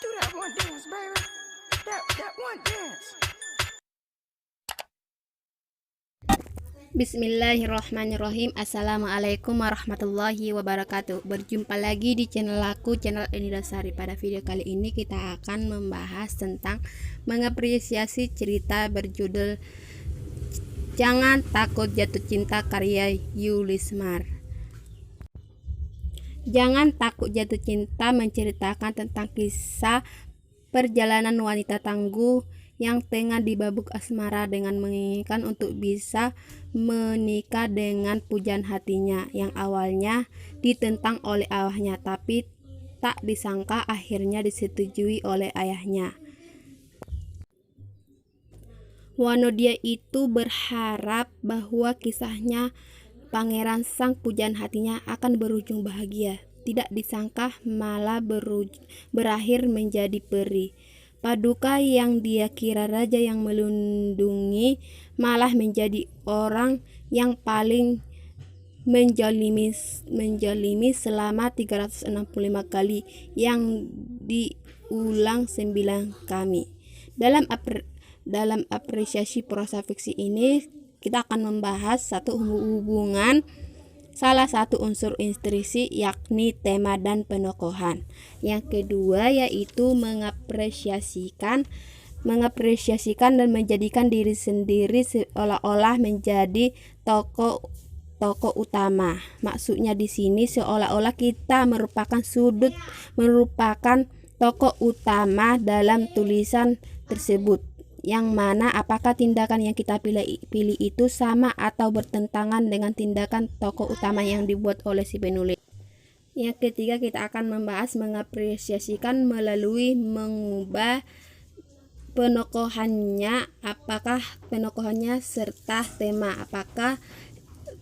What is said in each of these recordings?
Do that one dance, baby. That one dance. Bismillahirrahmanirrahim. Assalamualaikum warahmatullahi wabarakatuh. Berjumpa lagi di channel aku, channel Enidasari. Pada video kali ini kita akan membahas tentang mengapresiasi cerita berjudul Jangan Takut Jatuh Cinta karya Yulismar. Jangan Takut Jatuh Cinta menceritakan tentang kisah perjalanan wanita tangguh yang tengah dibabuk asmara dengan menginginkan untuk bisa menikah dengan pujaan hatinya yang awalnya ditentang oleh ayahnya, tapi tak disangka akhirnya disetujui oleh ayahnya. Wanodia itu berharap bahwa kisahnya pangeran sang pujaan hatinya akan berujung bahagia. Tidak disangka malah berakhir menjadi peri. Paduka yang dia kira raja yang melindungi malah menjadi orang yang paling menjalimi selama 365 kali yang diulang 9 kali. Dalam apresiasi prosa fiksi ini kita akan membahas satu hubungan salah satu unsur intrisi, yakni tema dan penokohan. Yang kedua yaitu mengapresiasikan dan menjadikan diri sendiri seolah-olah menjadi tokoh utama. Maksudnya di sini seolah-olah kita merupakan tokoh utama dalam tulisan tersebut. Yang mana apakah tindakan yang kita pilih itu sama atau bertentangan dengan tindakan tokoh utama yang dibuat oleh si penulis. Yang ketiga kita akan membahas mengapresiasikan melalui mengubah penokohannya, apakah penokohannya serta tema, apakah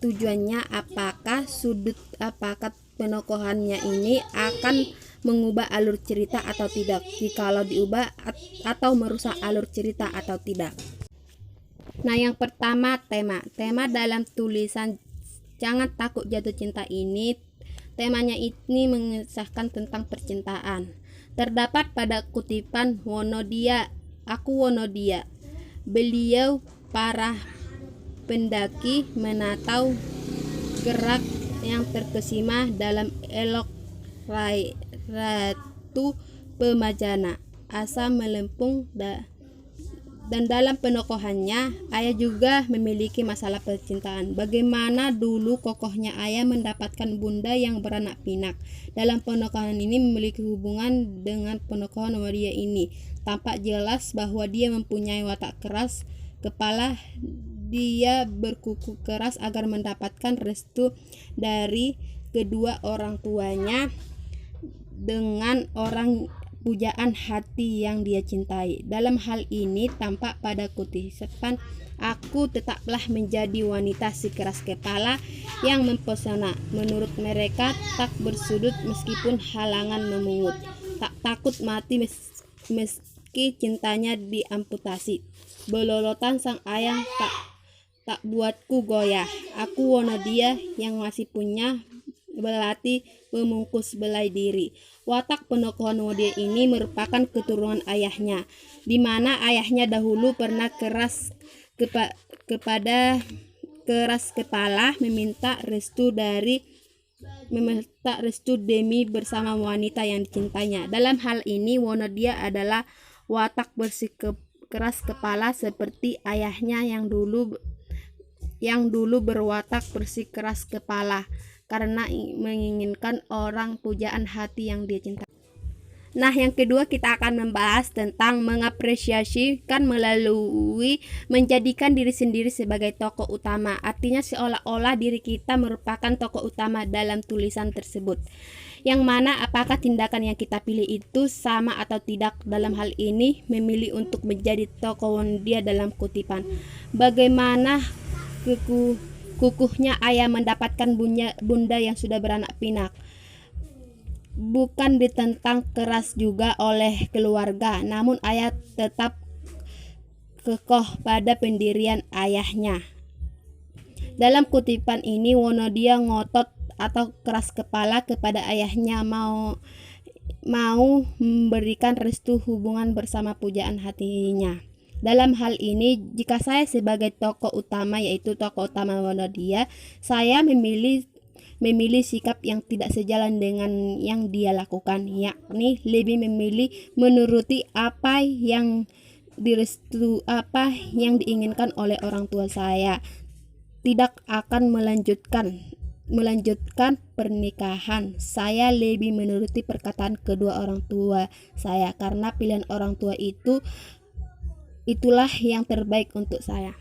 tujuannya, apakah penokohannya ini akan mengubah alur cerita atau tidak, jikalau diubah atau merusak alur cerita atau tidak. Nah, yang pertama tema dalam tulisan Jangan Takut Jatuh Cinta ini, temanya ini mengisahkan tentang percintaan. Terdapat pada kutipan Wonodia, aku Wonodia. Beliau para pendaki menatau gerak yang terkesima dalam elok Ratu Pemajana, asa melempung dan dalam penokohannya ayah juga memiliki masalah percintaan. Bagaimana dulu kokohnya ayah mendapatkan bunda yang beranak pinak. Dalam penokohan ini memiliki hubungan dengan penokohan Wadia ini. Tampak jelas bahwa dia mempunyai watak keras kepala. Dia berkuku keras agar mendapatkan restu dari kedua orang tuanya dengan orang pujaan hati yang dia cintai. Dalam hal ini tampak pada kutipan, aku tetaplah menjadi wanita si keras kepala yang mempesona. Menurut mereka tak bersudut meskipun halangan memungut, tak takut mati meski cintanya diamputasi. Belolotan sang ayah tak buatku goyah. Aku Wonodia yang masih punya belati pemungkus belai diri. Watak penokohan Wonodia ini merupakan keturunan ayahnya, di mana ayahnya dahulu pernah keras kepala meminta restu demi bersama wanita yang dicintainya. Dalam hal ini Wonodia adalah watak keras kepala seperti ayahnya yang dulu berwatak bersikeras kepala karena menginginkan orang pujaan hati yang dia cintai. Nah, yang kedua kita akan membahas tentang mengapresiasikan melalui menjadikan diri sendiri sebagai tokoh utama. Artinya seolah-olah diri kita merupakan tokoh utama dalam tulisan tersebut. Yang mana apakah tindakan yang kita pilih itu sama atau tidak. Dalam hal ini memilih untuk menjadi tokoh Wonodia dalam kutipan. Bagaimana kukuhnya ayah mendapatkan bunda yang sudah beranak pinak. Bukan ditentang keras juga oleh keluarga, namun ayah tetap kokoh pada pendirian ayahnya. Dalam kutipan ini Wonodia ngotot atau keras kepala kepada ayahnya mau memberikan restu hubungan bersama pujaan hatinya. Dalam hal ini, jika saya sebagai tokoh utama, yaitu tokoh utama Wonodia, saya memilih sikap yang tidak sejalan dengan yang dia lakukan, yakni lebih memilih menuruti apa yang diinginkan oleh orang tua saya. Tidak akan melanjutkan pernikahan. Saya lebih menuruti perkataan kedua orang tua saya karena pilihan orang tua itulah yang terbaik untuk saya.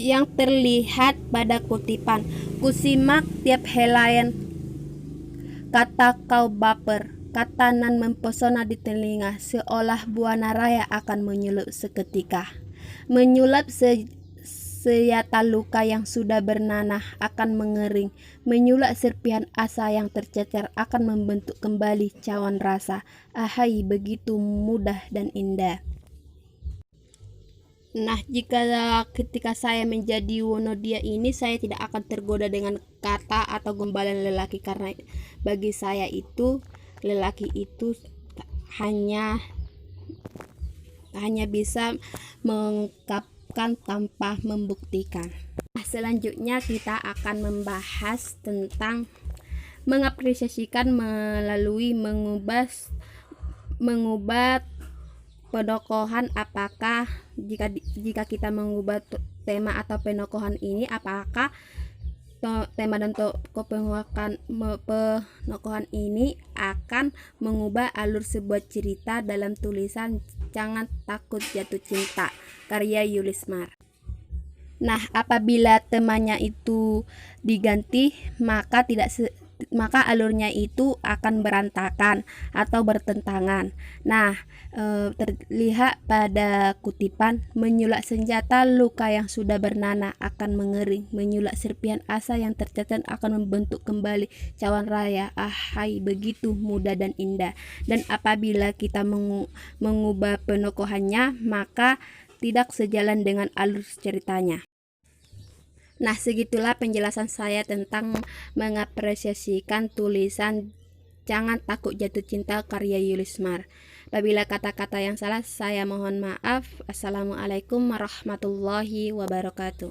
Yang terlihat pada kutipan, kusimak tiap helaian kata kau baper, kata nan mempesona di telinga, seolah buana raya akan menyulut seketika. Menyulap seyata luka yang sudah bernanah akan mengering, menyulap serpihan asa yang tercecer akan membentuk kembali cawan rasa. Ahai, begitu mudah dan indah. Nah, ketika saya menjadi Wonodia ini, saya tidak akan tergoda dengan kata atau gombalan lelaki, karena bagi saya itu lelaki itu hanya bisa mengungkapkan tanpa membuktikan. Selanjutnya kita akan membahas tentang mengapresiasikan melalui mengubah penokohan. Apakah jika kita mengubah tema atau penokohan ini, apakah tema dan penokohan ini akan mengubah alur sebuah cerita dalam tulisan Jangan Takut Jatuh Cinta karya Yulismar. Nah, apabila temanya itu diganti, maka alurnya itu akan berantakan atau bertentangan. Nah, terlihat pada kutipan, menyulak senjata luka yang sudah bernanah akan mengering, menyulak serpihan asa yang tercecer akan membentuk kembali cawan raya. Ahai, begitu mudah dan indah. Dan apabila kita mengubah penokohannya, maka tidak sejalan dengan alur ceritanya. Nah, segitulah penjelasan saya tentang mengapresiasikan tulisan Jangan Takut Jatuh Cinta karya Yulismar. Apabila kata-kata yang salah, saya mohon maaf. Assalamualaikum warahmatullahi wabarakatuh.